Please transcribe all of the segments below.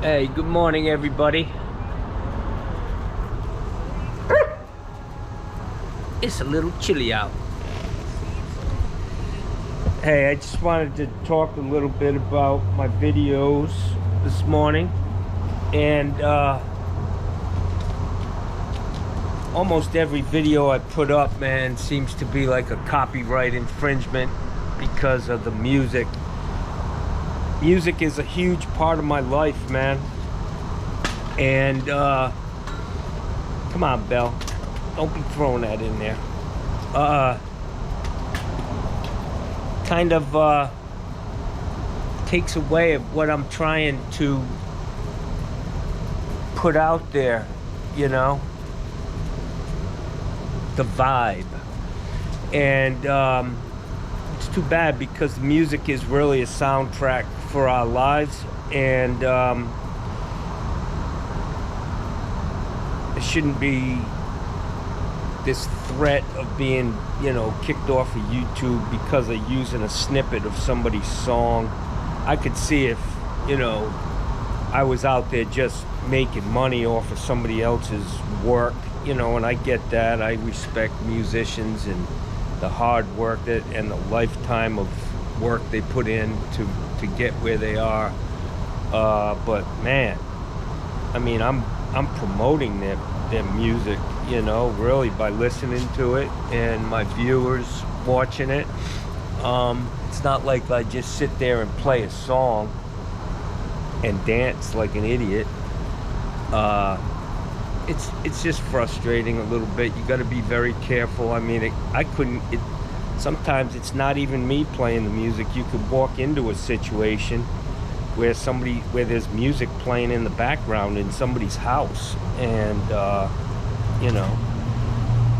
Hey, good morning, everybody. It's a little chilly out. Hey, I just wanted to talk a little bit about my videos this morning. And almost every video I put up, man, seems to be like a copyright infringement because of the music. Music is a huge part of my life, man. And come on, Belle, don't be throwing that in there. Kind of takes away of what I'm trying to put out there, you know, the vibe. And it's too bad because the music is really a soundtrack for our lives, and it shouldn't be this threat of being, you know, kicked off of YouTube because of using a snippet of somebody's song. I could see if, you know, I was out there just making money off of somebody else's work, you know, and I get that. I respect musicians and the hard work that and the lifetime of work they put in to get where they are. But man, I mean, I'm promoting their music, you know, really by listening to it and my viewers watching it. It's not like I just sit there and play a song and dance like an idiot. It's just frustrating a little bit. You got to be very careful. I mean, sometimes it's not even me playing the music. You could walk into a situation where there's music playing in the background in somebody's house, and you know,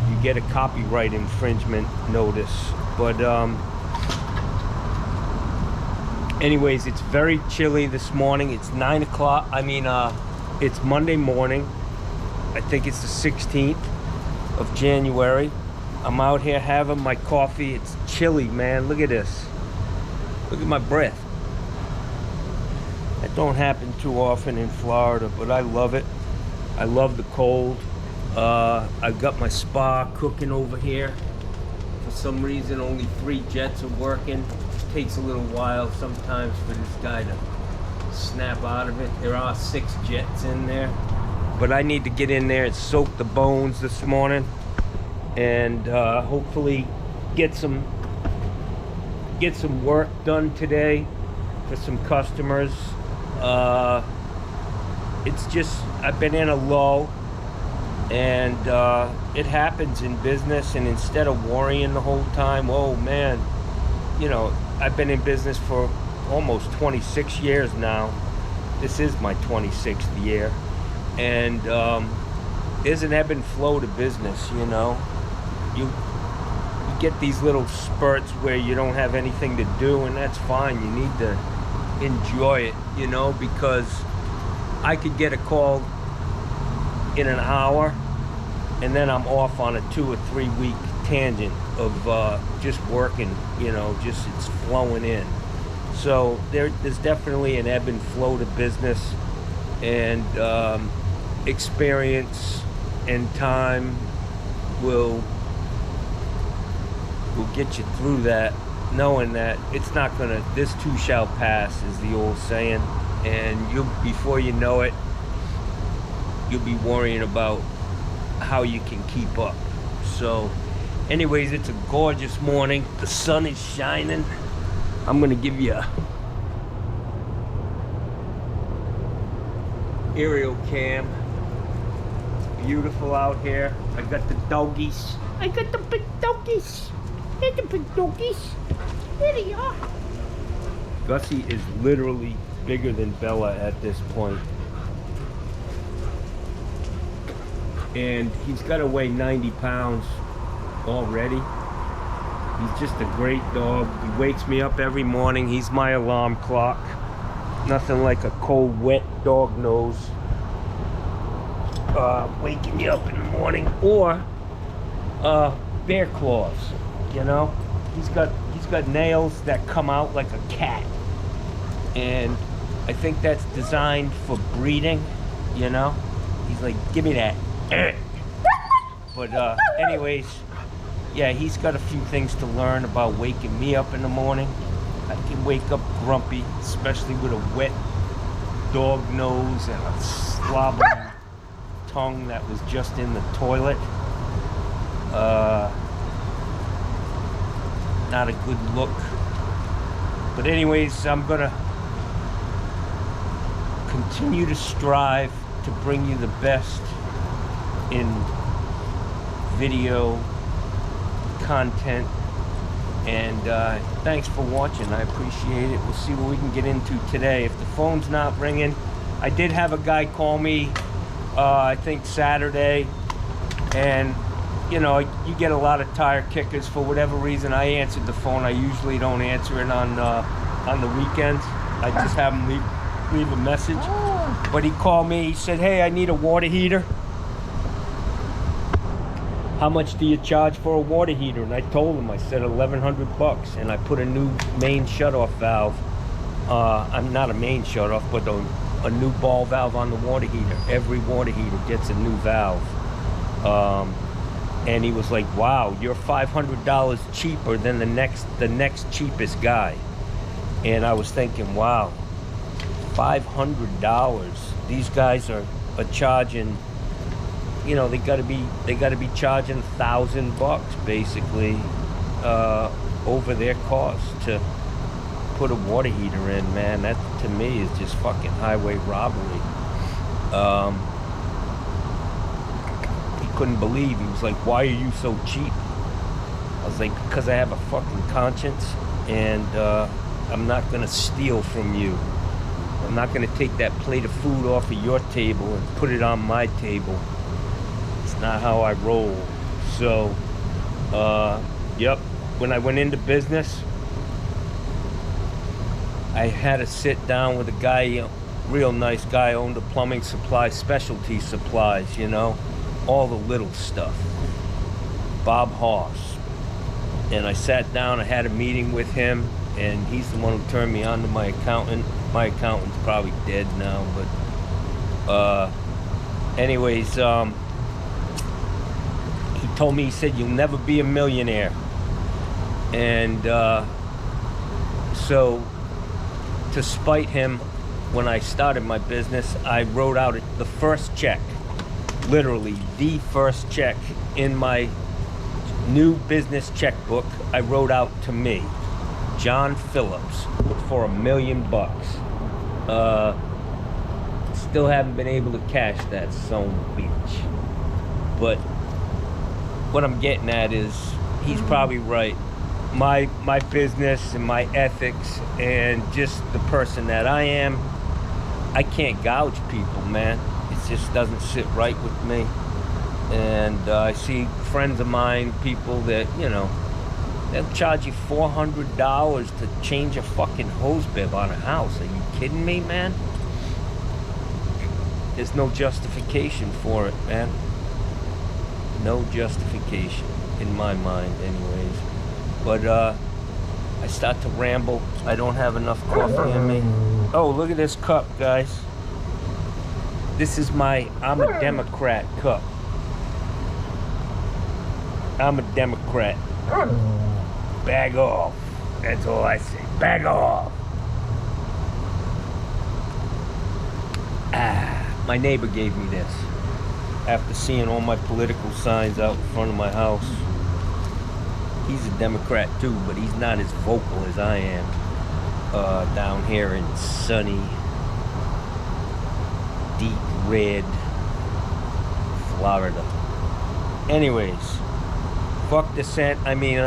you get a copyright infringement notice. But anyways, it's very chilly this morning. It's 9 o'clock. I mean, it's Monday morning. I think it's the 16th of January. I'm out here having my coffee. It's chilly, man. Look at this. Look at my breath. That don't happen too often in Florida, but I love it. I love the cold. I've got my spa cooking over here. For some reason, only 3 jets are working. It takes a little while sometimes for this guy to snap out of it. There are 6 jets in there. But I need to get in there and soak the bones this morning, and hopefully get some work done today for some customers. It's just, I've been in a lull, and it happens in business. And instead of worrying the whole time, oh man, you know, I've been in business for almost 26 years now. This is my 26th year. And there's an ebb and flow to business, you know. You get these little spurts where you don't have anything to do, and that's fine. You need to enjoy it, you know, because I could get a call in an hour, and then I'm off on a 2 or 3 week tangent of just working, you know, just it's flowing in. So there's definitely an ebb and flow to business, and experience and time will get you through that, knowing that it's not gonna, this too shall pass is the old saying, and before you know it, you'll be worrying about how you can keep up. So anyways, it's a gorgeous morning. The sun is shining. I'm gonna give you a aerial cam. Beautiful out here. I got the doggies. I got the big doggies. Hey, the big doggies. There they are. Gussie is literally bigger than Bella at this point. And he's got to weigh 90 pounds already. He's just a great dog. He wakes me up every morning. He's my alarm clock. Nothing like a cold, wet dog nose waking you up in the morning, or bear claws, you know. He's got nails that come out like a cat, and I think that's designed for breeding, you know? He's like, give me that. But anyways, yeah, he's got a few things to learn about waking me up in the morning. I can wake up grumpy, especially with a wet dog nose and a slobbering tongue that was just in the toilet. Not a good look. But anyways, I'm gonna continue to strive to bring you the best in video content, and thanks for watching. I appreciate it. We'll see what we can get into today. If the phone's not ringing, I did have a guy call me I think Saturday, and you know, you get a lot of tire kickers. For whatever reason, I answered the phone. I usually don't answer it on the weekends. I just have him leave a message. But he called me. He said, hey, I need a water heater. How much do you charge for a water heater? And I told him, I said $1,100, and I put a new main shutoff valve. I'm not a main shutoff, but a new ball valve on the water heater. Every water heater gets a new valve. And he was like, wow, you're $500 cheaper than the next cheapest guy. And I was thinking, wow, $500. These guys are charging, you know, they gotta be charging $1,000 basically over their cost to put a water heater in, man. That to me is just fucking highway robbery. He couldn't believe. He was like, why are you so cheap? I was like, because I have a fucking conscience, and I'm not gonna steal from you. I'm not gonna take that plate of food off of your table and put it on my table. It's not how I roll. So, yep, when I went into business, I had to sit down with a guy, real nice guy, owned a plumbing supply, specialty supplies, you know, all the little stuff. Bob Hoss. And I sat down, I had a meeting with him, and he's the one who turned me on to my accountant. My accountant's probably dead now, but anyways, he told me, he said, you'll never be a millionaire. And so to spite him, when I started my business, I wrote out the first check, literally the first check in my new business checkbook. I wrote out to me, John Phillips, for $1 million. Still haven't been able to cash that son of a bitch. But what I'm getting at is, he's probably right. My business and my ethics and just the person that I am, I can't gouge people, man. It just doesn't sit right with me. And I see friends of mine, people that, you know, they'll charge you $400 to change a fucking hose bib on a house. Are you kidding me, man? There's no justification for it, man. No justification, in my mind anyways. But I start to ramble. I don't have enough coffee in me. Oh, look at this cup, guys. This is my I'm a Democrat cup. I'm a Democrat. Bag off. That's all I say. Bag off. My neighbor gave me this after seeing all my political signs out in front of my house. He's a Democrat too, but he's not as vocal as I am down here in sunny, deep red Florida. Anyways, fuck dissent. I mean,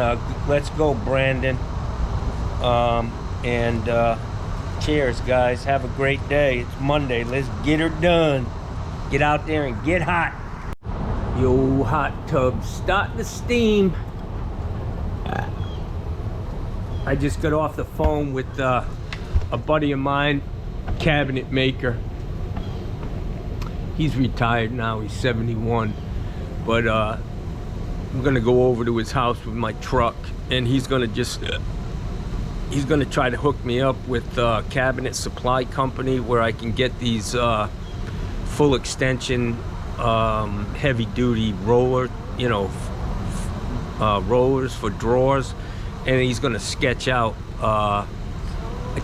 let's go, Brandon. Cheers, guys. Have a great day. It's Monday. Let's get her done. Get out there and get hot. Yo, hot tub starting to steam. I just got off the phone with a buddy of mine, cabinet maker. He's retired now, he's 71. But I'm gonna go over to his house with my truck, and he's gonna just he's gonna try to hook me up with Cabinet Supply Company where I can get these full extension heavy duty roller, you know, rollers for drawers, and he's gonna sketch out. I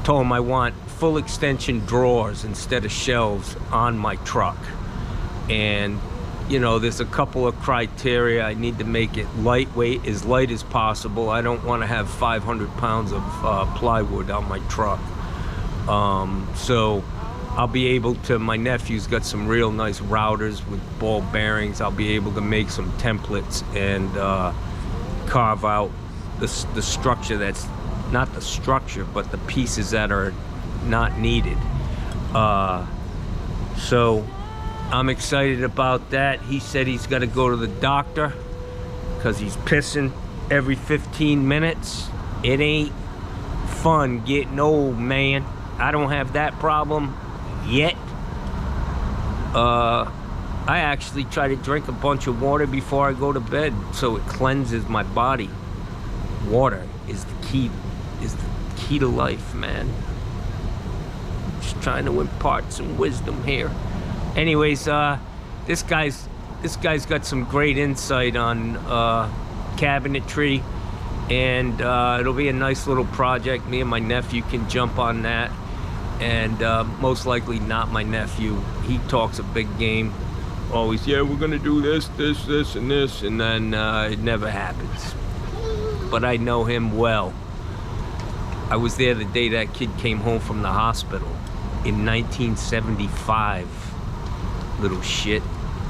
told him I want full extension drawers instead of shelves on my truck, and you know, there's a couple of criteria. I need to make it lightweight, as light as possible. I don't want to have 500 pounds of plywood on my truck. So I'll be able to, my nephew's got some real nice routers with ball bearings. I'll be able to make some templates and carve out the structure that's, not the structure, but the pieces that are not needed. So I'm excited about that. He said he's got to go to the doctor because he's pissing every 15 minutes. It ain't fun getting old, man. I don't have that problem yet. I actually try to drink a bunch of water before I go to bed so it cleanses my body. Water is the key to life, man. Just trying to impart some wisdom here. Anyways, this guy's got some great insight on cabinetry, and it'll be a nice little project. Me and my nephew can jump on that, and most likely not my nephew. He talks a big game. Always, yeah, we're gonna do this, and this, and then it never happens. But I know him well. I was there the day that kid came home from the hospital in 1975. Little shit.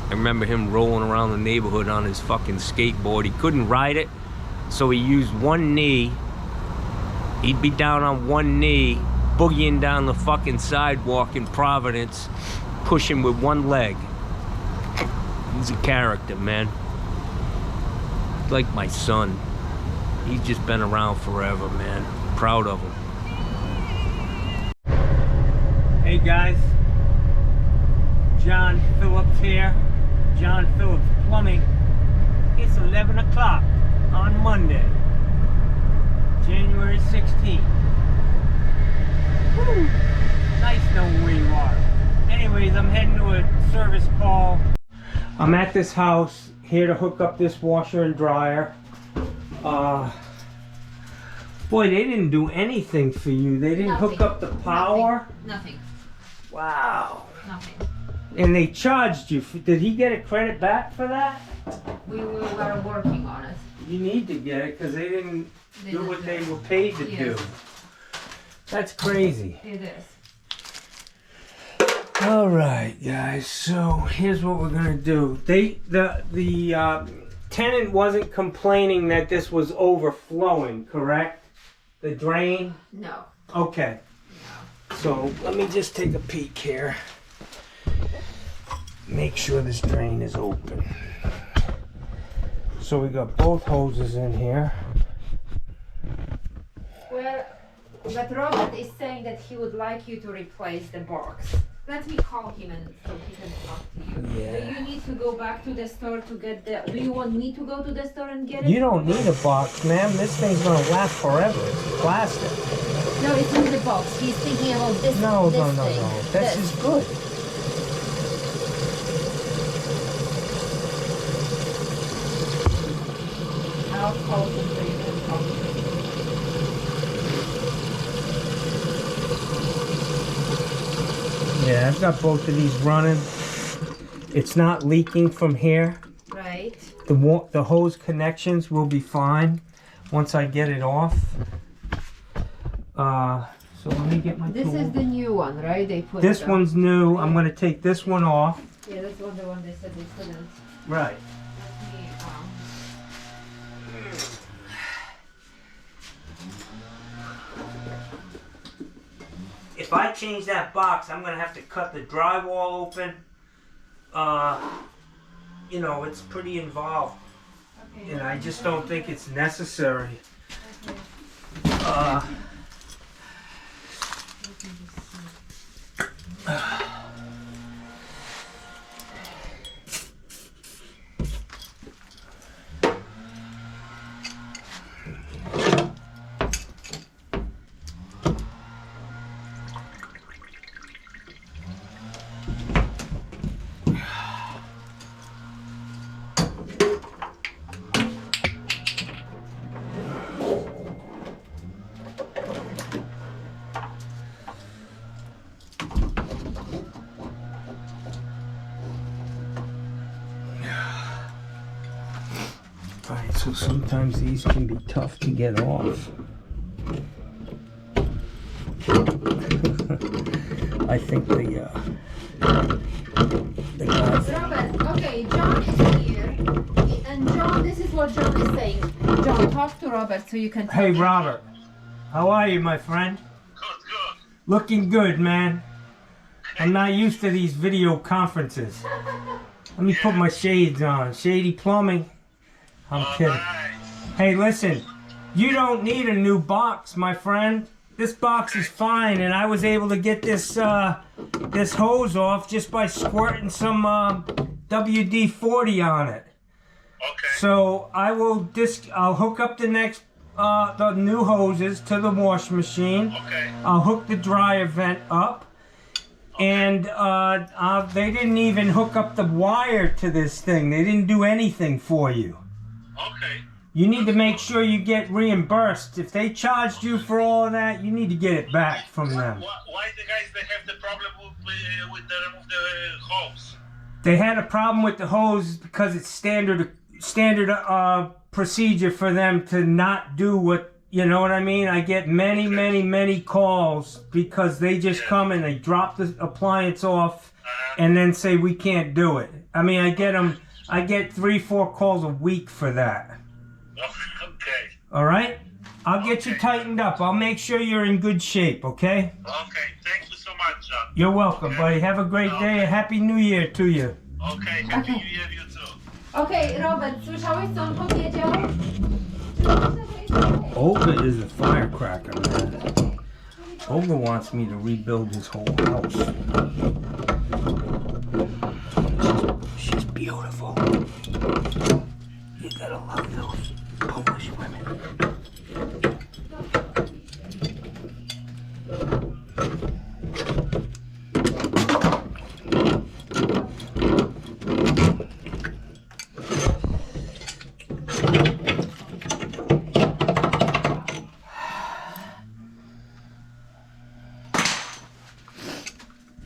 I remember him rolling around the neighborhood on his fucking skateboard. He couldn't ride it, so he used one knee. He'd be down on one knee, boogieing down the fucking sidewalk in Providence, pushing with one leg. He's a character, man. Like my son. He's just been around forever, man. Proud of him. Hey guys. John Phillips here. John Phillips Plumbing. It's 11 o'clock on Monday, January 16th. Woo! Nice knowing where you are. Anyways, I'm heading to a service call. I'm at this house here to hook up this washer and dryer. Boy, they didn't do anything for you. They didn't hook up the power. Nothing. Wow. Nothing. And they charged you. Did he get a credit back for that? We were working on it. You need to get it because they didn't do what they were paid to do. That's crazy. It is. All right, guys. So here's what we're gonna do. The tenant wasn't complaining that this was overflowing, correct? The drain. No. Okay. No. So let me just take a peek here. Make sure this drain is open. So we got both hoses in here. Well, but Robert is saying that he would like you to replace the box. Let me call him and so he can talk to you. Yeah. Do you need to go back to the store to get the... Do you want me to go to the store and get it? You don't need a box, ma'am. This thing's gonna last forever. It's plastic. No, it's in the box. He's thinking about this. No. Thing. This is good. I'll call him so you can talk to him. Yeah, I've got both of these running. It's not leaking from here. Right. The hose connections will be fine once I get it off. So let me get my This tool. is the new one, right? They put This it on. one's new. I'm going to take this one off. Yeah, that's the one they said they couldn't. Right. Let me, If I change that box, I'm going to have to cut the drywall open. You know, it's pretty involved. okay. And I just don't think it's necessary. Okay. So sometimes these can be tough to get off. I think the guys. Robert, okay, John is here. And John, this is what John is saying. John, talk to Robert so you can tell Hey me. Robert, how are you, my friend? Good. Looking good, man. I'm not used to these video conferences. Let me put my shades on. Shady Plumbing. I'm kidding. Nice. Hey, listen, you don't need a new box, my friend. This box is fine, and I was able to get this this hose off just by squirting some WD-40 on it. Okay. So I'll hook up the new hoses to the wash machine. Okay. I'll hook the dryer vent up, and they didn't even hook up the wire to this thing. They didn't do anything for you. Okay. You need to make sure you get reimbursed. If they charged you for all of that, you need to get it back from them. Why the guys they have the problem with the remove the hose? They had a problem with the hose because it's standard procedure for them to not do what, you know what I mean? I get many calls because they just come and they drop the appliance off and then say we can't do it. I mean, I get 3-4 calls a week for that. Okay. All right? I'll get you tightened up. I'll make sure you're in good shape, okay? Okay. Thank you so much, John. You're welcome, buddy. Have a great day. A happy New Year to you. Okay. Happy New Year, you too. Okej, Robert, słyszałeś co on powiedział? Olga is a firecracker, man. Olga wants me to rebuild his whole house. She's beautiful. You gotta love those Polish women.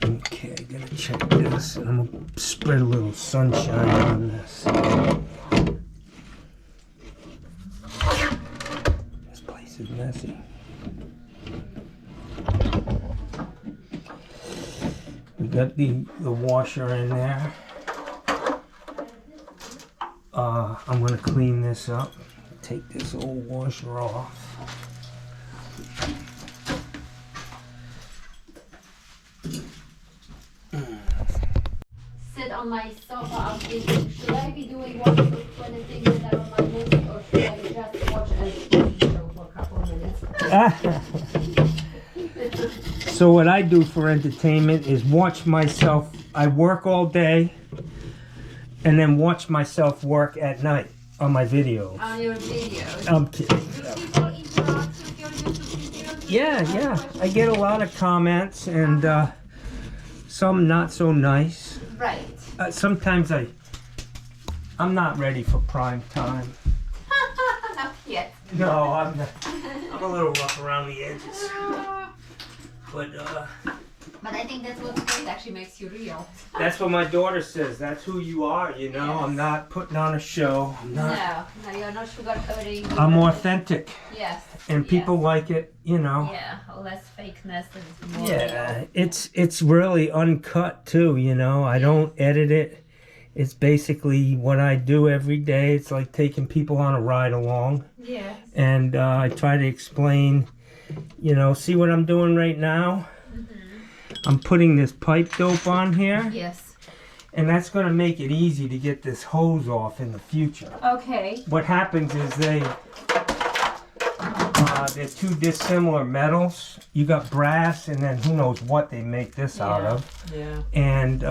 Okay, gonna check this, and I'm gonna spread a little sunshine on this. This place is messy. We got the washer in there. I'm gonna clean this up. Take this old washer off. Sit on my sofa, I'm thinking, should I be doing one of the 20 things that are on my list, or should I just watch a show for a couple of minutes? So what I do for entertainment is watch myself. I work all day and then watch myself work at night on my videos. On your videos. I'm kidding. Do people interact with your YouTube videos? Yeah. I get a lot of comments and some not so nice. Right. Sometimes I'm not ready for prime time. Not yet. No, I'm not. I'm a little rough around the edges. But But I think that's what great actually makes you real. that's what my daughter says. That's who you are, you know. Yes. I'm not putting on a show. I'm not. No, you're not sugarcoating. I'm authentic, Yes. and people yes. like it, you know. Yeah, less fakeness and more Yeah, real. it's really uncut too, you know. I don't edit it. It's basically what I do every day. It's like taking people on a ride along, Yes. and I try to explain. You know, see what I'm doing right now? I'm putting this pipe dope on here, Yes. and that's going to make it easy to get this hose off in the future. Okay. What happens is they're two dissimilar metals. You got brass, and then who knows what they make this out of. Yeah. And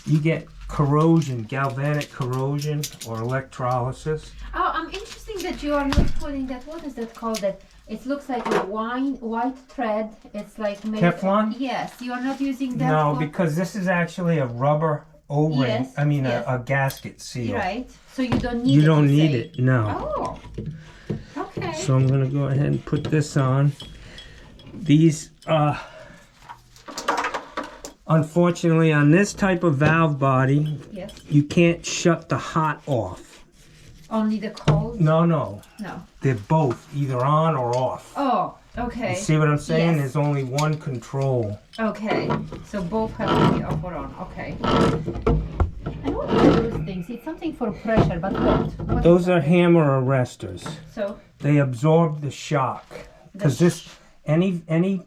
you get corrosion, galvanic corrosion, or electrolysis. Oh, I'm interested that you are not putting that. What is that called? That it looks like a white thread. It's like made. Teflon? Yes, you are not using that. No, one? because this is actually a rubber O-ring. Yes, I mean, yes. a gasket seal. Right. So you don't need. You it, don't you need say. it, no. Oh. Okay. So I'm gonna go ahead and put this on. These, unfortunately, on this type of valve body, Yes. you can't shut the hot off. Only the cold? No, no. No. They're both either on or off. Oh, You okay. see what I'm saying? Yes. There's only one control. Okay. So both have to be off or on. Okay. And what are those things? It's something for pressure, but what? Those are hammer arresters. So, They absorb the shock. Because any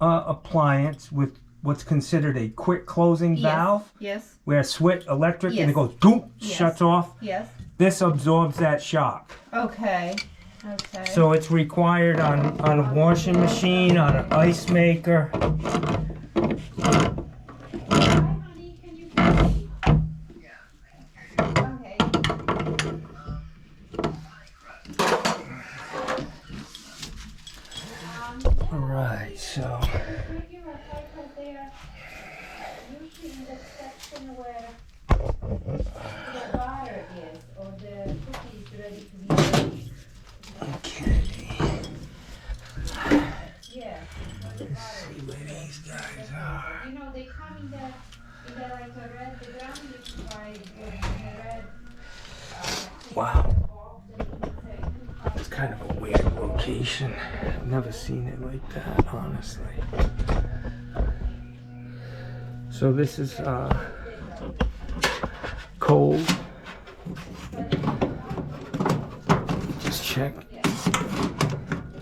appliance with what's considered a quick closing yes. valve, Yes. where switch electric and Yes. it goes boom, Yes. shuts off. Yes. This absorbs that shock. Okay. Okay. So it's required on a washing machine, on an ice maker. Okay. Alright, so Usually in the section where the butter is, or the cookie is ready to be baked. okay. Yeah. See where these guys are. You know, they come in the like a red, the ground is by the red. Wow. It's kind of a weird location. I've never seen it like that, honestly. So this is cold. Just check.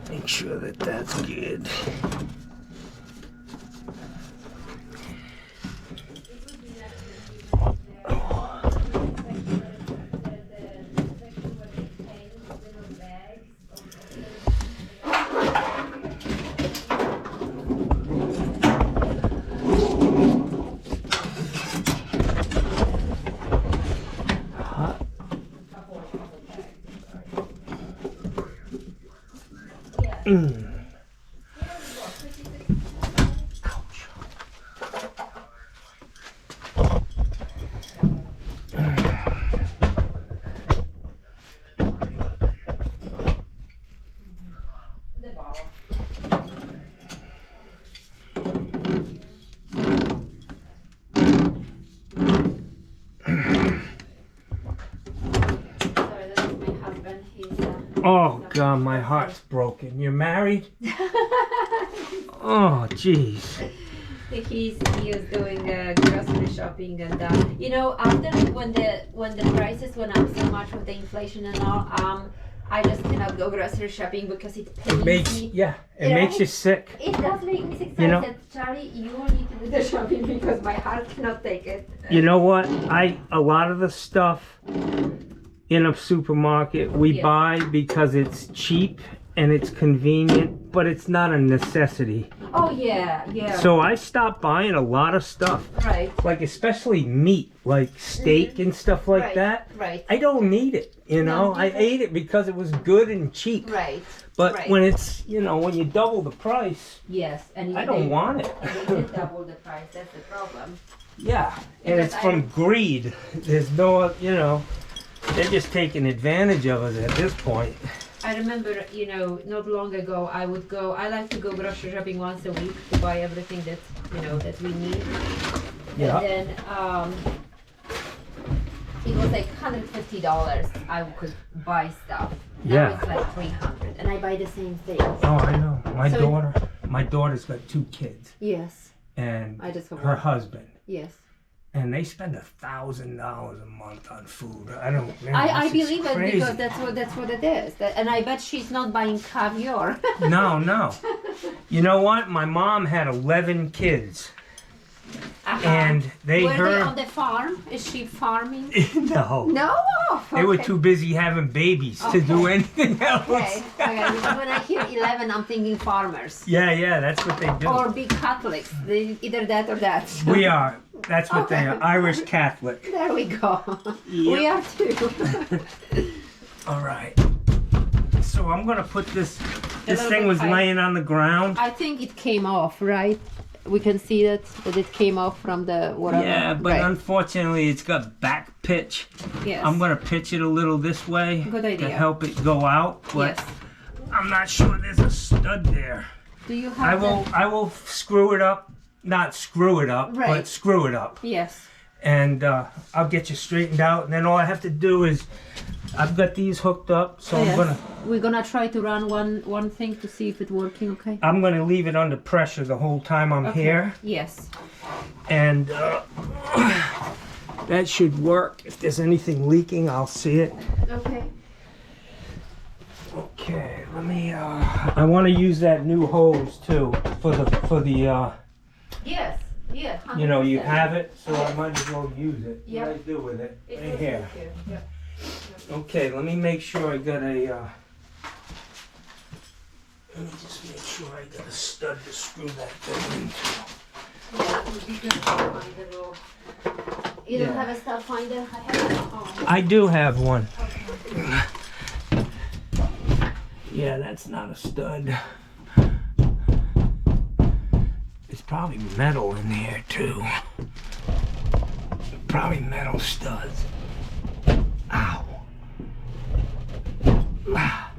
Make sure that that's good. Oh God, my heart's broken. You're married? Oh, jeez. He was doing grocery shopping and you know, after when the prices went up so much with the inflation and all, I just cannot go grocery shopping because it pains me. It makes you sick. It does make me sick. So You know- I said, Charlie, you will need to do the shopping because my heart cannot take it. You know what? A lot of the stuff in a supermarket we Yeah. buy because it's cheap and it's convenient, but it's not a necessity. Oh yeah, yeah. So I stopped buying a lot of stuff, right. like especially meat, like steak and stuff like right. that. Right. I don't need it, you know. I because- ate it because it was good and cheap. Right. But right. when it's, you know, when you double the price, Yes, and I don't want it. They did double the price. That's the problem. Yeah, and Because it's from greed. There's no, you know, they're just taking advantage of us at this point. I remember, you know, not long ago, I like to go grocery shopping once a week to buy everything that, you know, that we need. Yeah. And then, it was like $150 I could buy stuff. Now Yeah. it's like $300 and I buy the same things. Oh, I know. So My daughter's got 2 kids Yes, and I just her husband, yes. and they spend $1,000 a month on food. I don't. Man, I this is believe it crazy. because that's what it is. And I bet she's not buying caviar. No. You know what? My mom had 11 kids, Uh-huh. and Were they her on the farm? Is she farming? no. No. They were Okay. too busy having babies to do anything else. Okay. Because when I hear 11, I'm thinking farmers Yeah, that's what they do. or big Catholics. Either that or that. We are. That's what they Okay. are. Irish Catholic. There we go. We Yep. are too. All right. So I'm gonna put this. This little thing bit was high. laying on the ground. I think it came off, right? We can see that it came off from the whatever. Yeah, but right. unfortunately, it's got back pitch. Yes. I'm gonna pitch it a little this way Good to idea. help it go out. But Yes. I'm not sure there's a stud there. Do you have I will screw it up. Not screw it up, Right. but screw it up. Yes. And I'll get you straightened out. And then all I have to do is I've got these hooked up, so We're gonna try to run one thing to see if it's working. Okay. I'm gonna leave it under pressure the whole time I'm here, Yes. and that should work. If there's anything leaking, I'll see it. Okay. Okay, let me. I want to use that new hose too for the. Yes. Yeah. 100%. You know, you have it, so I might as well use it. Yeah. What do I do with it? It Right will here. work here. Yeah. Okay, let me make sure I got a. Let me just make sure I got a stud to screw that thing into. Yeah, it would be good to find a little. You don't Yeah. have a stud finder? I have it at home. I do have one. Okay. Yeah, that's not a stud. There's probably metal in here too. Probably metal studs. Ow. Ah.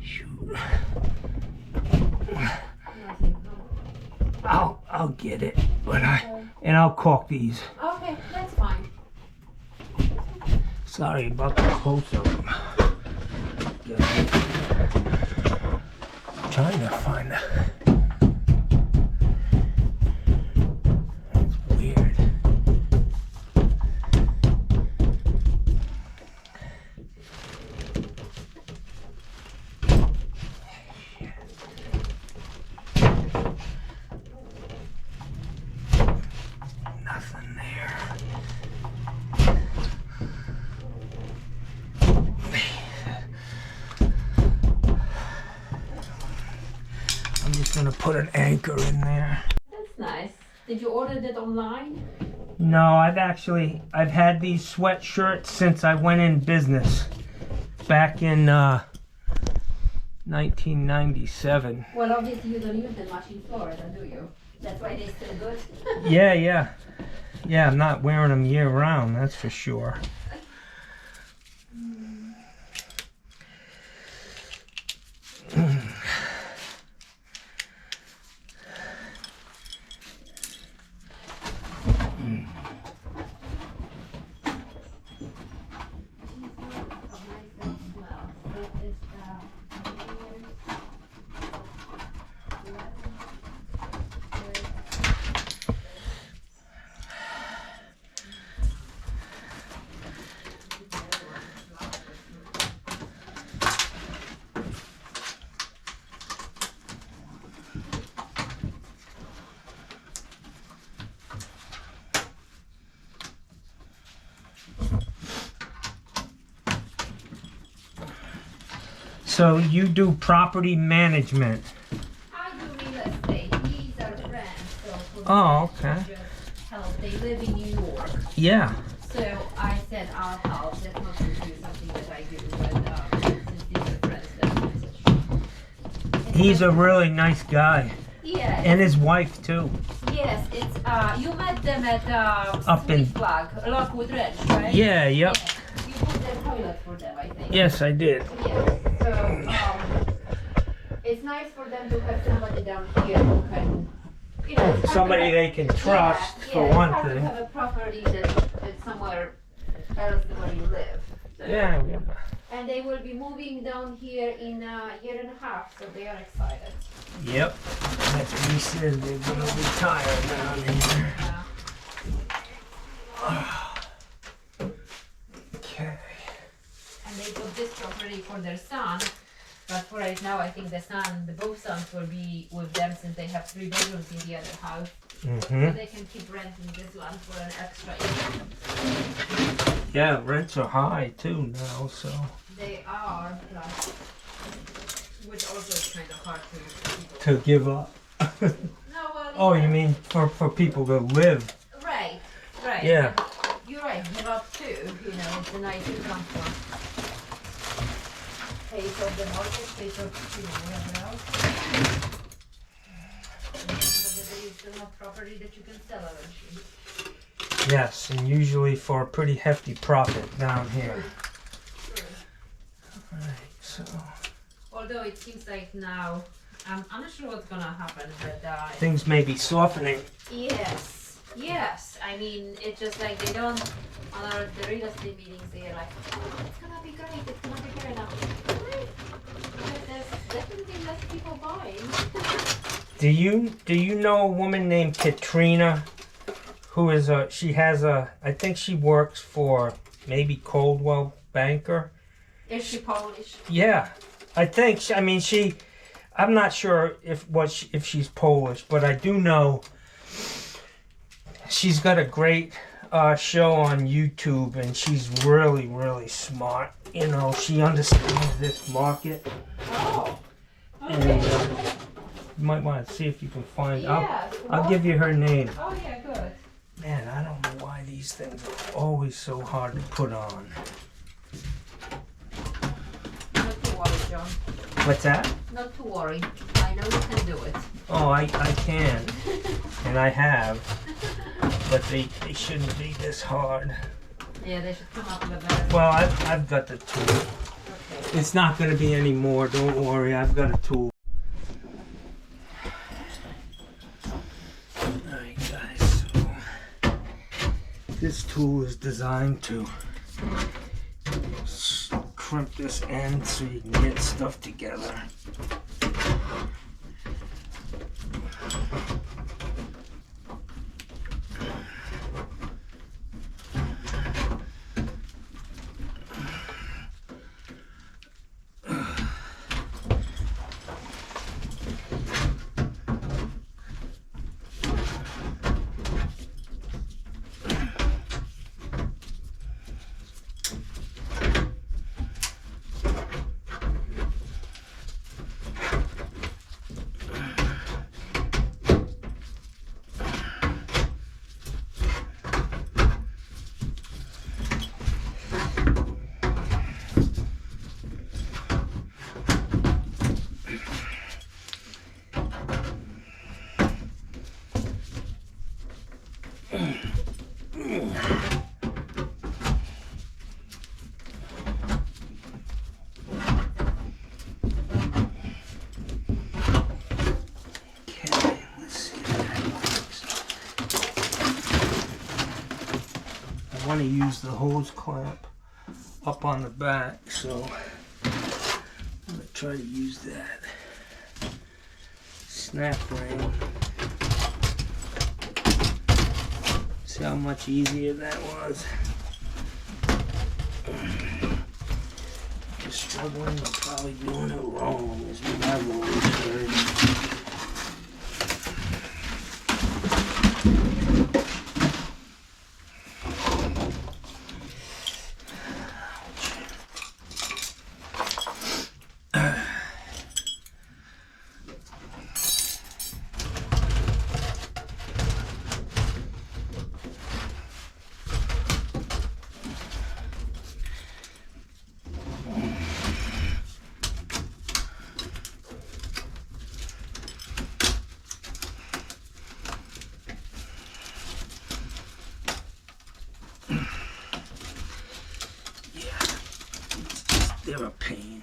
Shoot. I'll get it, but and I'll caulk these. Okay, that's fine. Sorry about the close up. Trying to find that. It's weird. Nothing there. I'm just gonna put an anchor in there. That's nice. Did you order that online? No, I've had these sweatshirts since I went in business back in 1997. Well, obviously you don't use them much in Florida, do you? That's why they're still good. Yeah. I'm not wearing them year round, that's for sure. So you do property management. I do real estate. These are friends, so for Oh, them, okay. just help. They live in New York, Yeah. so I said I'll help. That's not usually something that I do, but since these are friends, that's nice. He's a really nice guy. Yeah. And his wife too. Yes, it's you met them at Up in- Sweet Flag, Lockwood Ranch, right? Yeah, yep. Yeah. You put their toilet for them, I think. Yes, I did. Yes. So it's nice for them to have somebody down here who can, you know, it's hard Somebody to they can trust yeah, for it's one hard thing. to have a property that's somewhere else than where you live. So- Yeah. And they will be moving down here in a year and a half, so they are excited. Yep. That's what he said. They're gonna retire down here. Okay. And they got this property for their son, but for right now, I think both sons will be with them since they have 3 bedrooms in the other house. So Mhm. they can keep renting this one for an extra income. Yeah, rents are high too now, so. They are, plus, which also is kind of hard to people. To give up. No, well, Oh, yeah. you mean for people to live? Right, right. Yeah. You're right, give up too, you know, it's a nice income for. Pay for the mortgage, pay for, you know, whatever else. But there is still enough property that you can sell eventually. Yes, and usually for a pretty hefty profit down here. Sure. Alright, so Although it seems like now, I'm not sure what's gonna happen, but things may be softening. yes, Yes, I mean, it's just like they don't, on the real estate meetings, they're like, oh, it's gonna be great, it's gonna be great. I'm like, really? But there's definitely less people buying. Do you know a woman named Katrina, who is I think she works for maybe Coldwell Banker? Is she Polish? Yeah, I think. I'm not sure if she's Polish, but I do know she's got a great show on YouTube, and she's really, really smart. You know, she understands this market, Oh, and okay. you might want to see if you can find. Yes. I'll give you her name. Oh, yeah, good. Man, I don't know why these things are always so hard to put on. Not to worry, John. What's that? Not to worry. I know you can do it. Oh, I can, and I have, but they shouldn't be this hard. Yeah, they should come up with a better. Well, I've got the tool. Okay. It's not going to be any more. Don't worry. I've got a tool. Alright, guys. So this tool is designed to crimp this end so you can get stuff together. I want to use the hose clamp up on the back, so I'm going to try to use that snap ring. See how much easier that was? Just struggling, I'm probably doing it wrong, as we have always heard. They're a pain.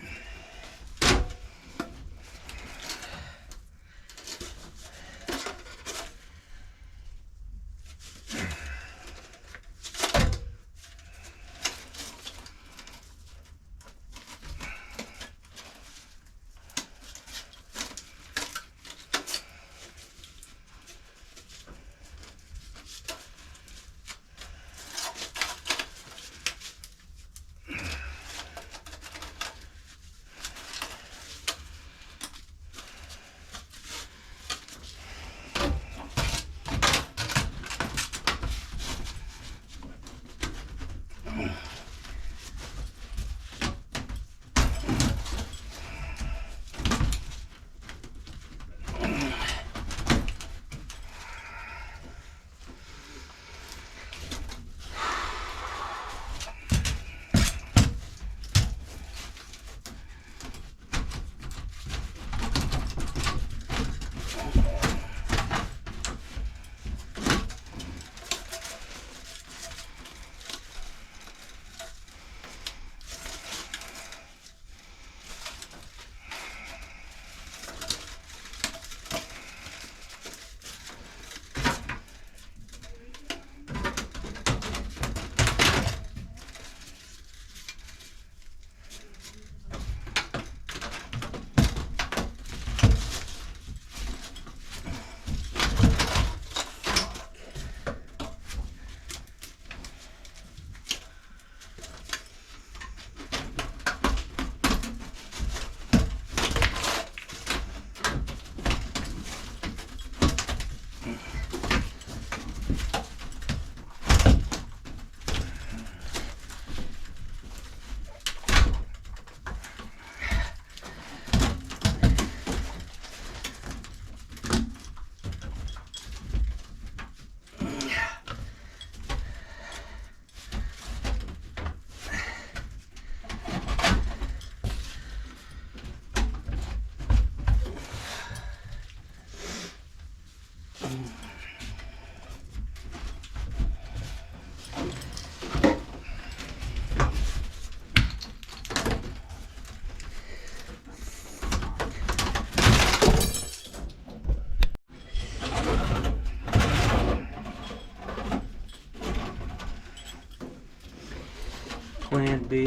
plan B.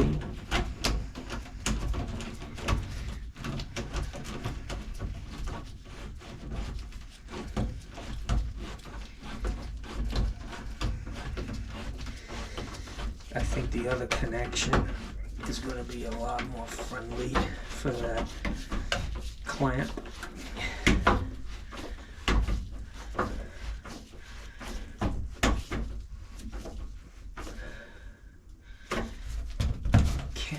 I think the other connection is going to be a lot more friendly for that clamp. Okay.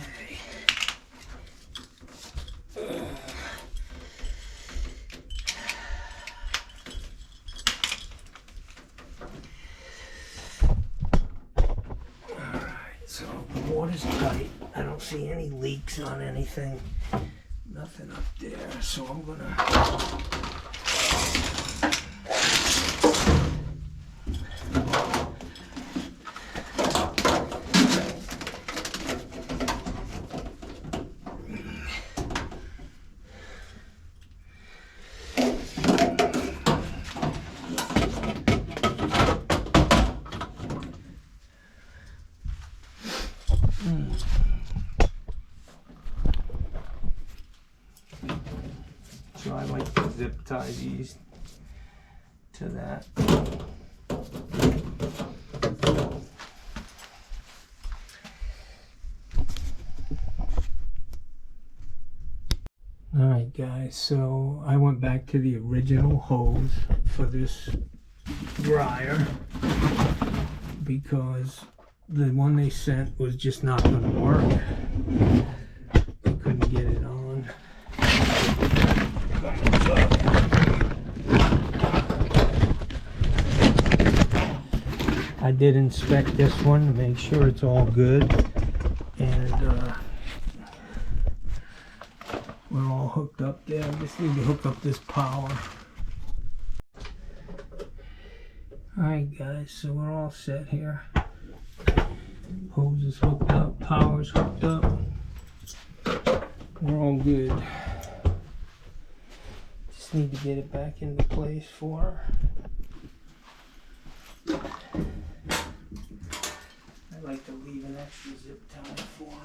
So the water's tight. I don't see any leaks on anything. Nothing up there. So I'm gonna So I like to zip tie these to that. Alright guys, so I went back to the original hose for this dryer because the one they sent was just not going to work. I couldn't get it on. I did inspect this one to make sure it's all good, and we're all hooked up there. I just need to hook up this power. Alright guys, so we're all set here. Hose is hooked up, power's hooked up. We're all good. Just need to get it back into place for her. I like to leave an extra zip tie for him.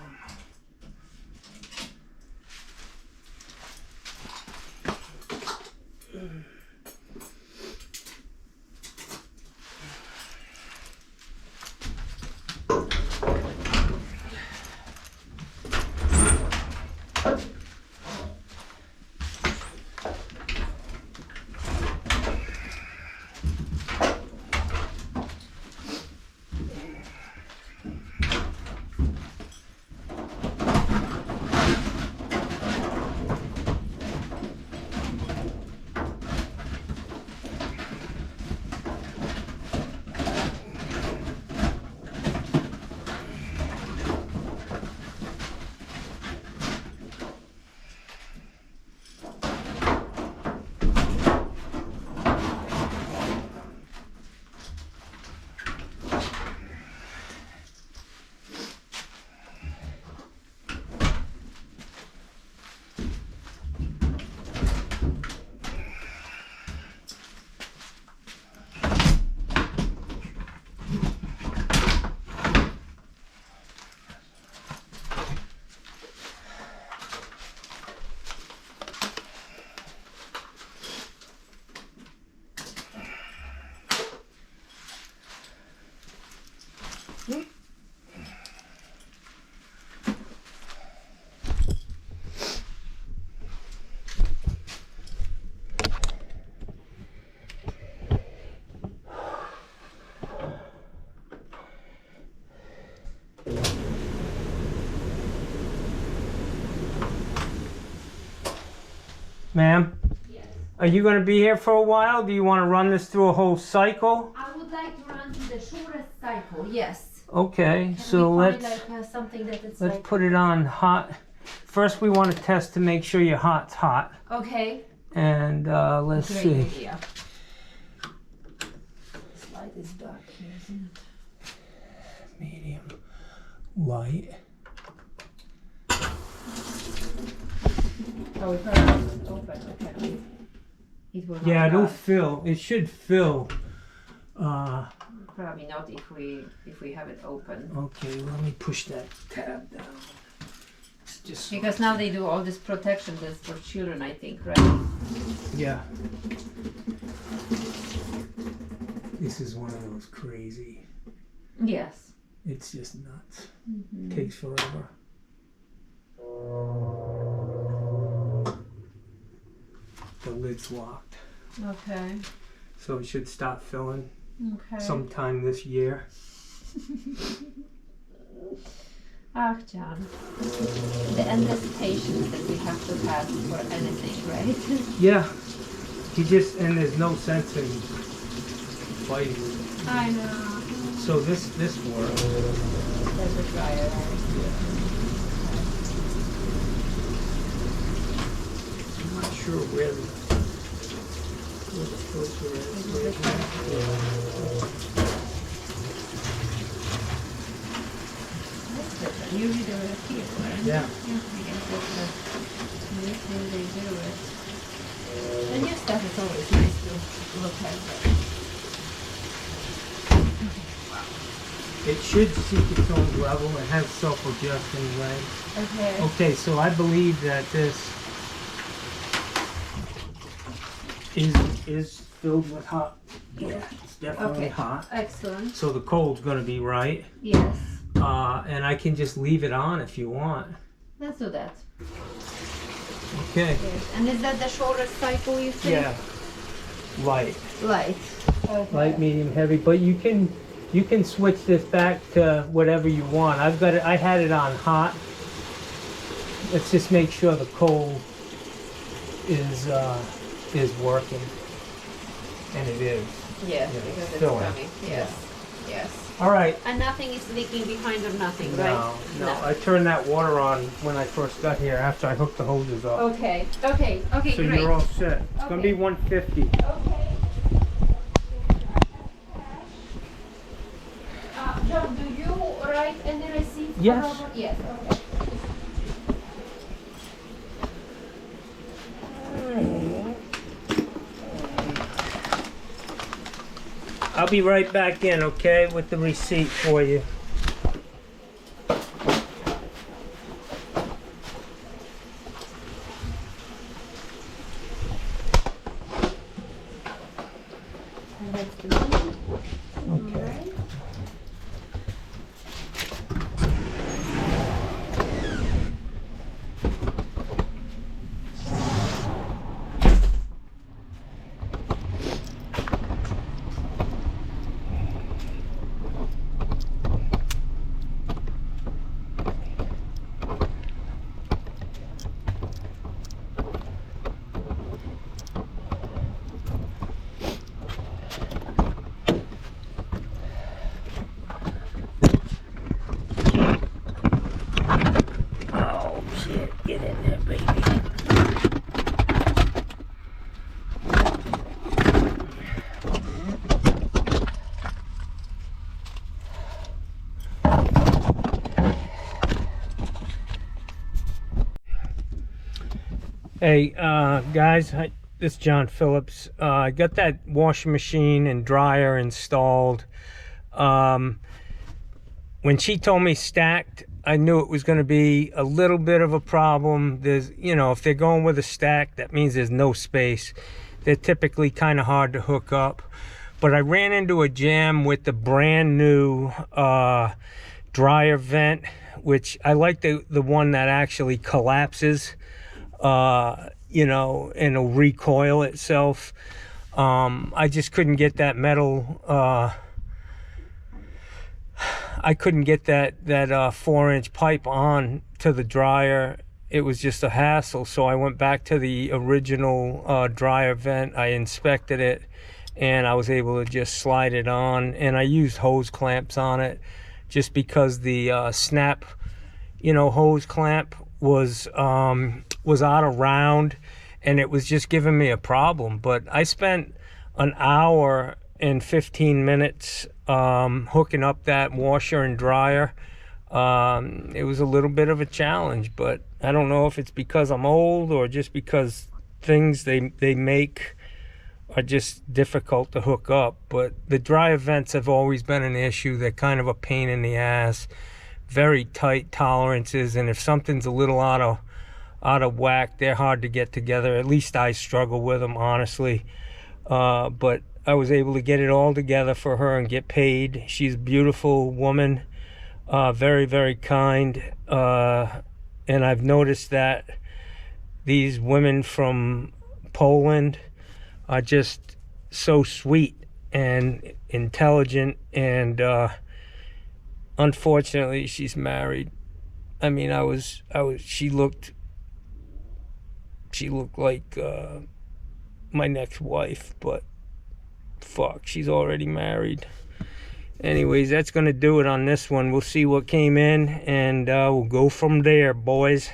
Ma'am? Yes. Are you going to be here for a while? Do you want to run this through a whole cycle? I would like to run through the shortest cycle, yes. Okay, Can so we let's find like something that it's let's like, put it on hot. First, we want to test to make sure your hot's hot, okay. and let's Great see. idea. This light is dark here, isn't it? Medium, light. Oh, it's not open. Okay. It will not Yeah, it'll run. fill. It should fill probably not if we have it open. Okay, let me push that tab down. It's just Because now they do all this protection that's for children, I think, right? yeah. This is one of those crazy. Yes. It's just nuts. Mm-hmm. Takes forever. The lid's locked, Okay. so it should stop filling Okay. sometime this year. John. The endless patience that we have to have for anything, right? Yeah. And there's no sense in fighting. I know. So this works. There's a dryer, right? I'm not sure where the filter is. That's different. Usually they were here, right? Yeah. I guess that's usually they do it. The new stuff is always nice to look at. It should seek its own level. It has self-adjusting legs. Okay. Okay, so I believe that this is filled with hot. Yeah, it's definitely Okay. hot. Excellent. So the cold's going to be right. Yes. And I can just leave it on if you want. Let's do that. Okay. Yes. And is that the shortest cycle you think? Yeah. Light. Light. Okay. Light, medium, heavy. But you can switch this back to whatever you want. I had it on hot. Let's just make sure the cold is working. And it is. Yes, Yeah, because it's filling. coming. Yes. Yes. All right. And nothing is leaking behind or nothing, No, right? no. I turned that water on when I first got here after I hooked the hoses up. Okay. Okay. Okay. So great. you're all set. It's gonna be Okay. 150. Okay. John, do you write any receipts? for Yes. Robert? Yes. Okay. I'll be right back in, okay, with the receipt for you. And that's the money. Okay. Alright. Oh shit, get in there, baby. Hey, guys, this is John Phillips. I got that washing machine and dryer installed. When she told me stacked, I knew it was going to be a little bit of a problem. There's, if they're going with a stack, that means there's no space. They're typically kind of hard to hook up. But I ran into a jam with the brand new dryer vent, which I like the one that actually collapses, and it'll recoil itself. I just couldn't get that metal. I couldn't get that 4-inch pipe on to the dryer. It was just a hassle. So I went back to the original dryer vent. I inspected it, and I was able to just slide it on. And I used hose clamps on it, just because the snap, hose clamp was out of round, and it was just giving me a problem. But I spent an hour and 15 minutes hooking up that washer and dryer. It was a little bit of a challenge, but I don't know if it's because I'm old or just because things they make are just difficult to hook up. But the dryer vents have always been an issue. They're kind of a pain in the ass. Very tight tolerances, and if something's a little out of whack, they're hard to get together. At least I struggle with them, honestly. But I was able to get it all together for her and get paid. She's a beautiful woman, very, very kind. And I've noticed that these women from Poland are just so sweet and intelligent, and unfortunately she's married. I mean, she looked like my next wife, but fuck, she's already married. Anyways, that's gonna do it on this one. We'll see what came in, and we'll go from there, boys.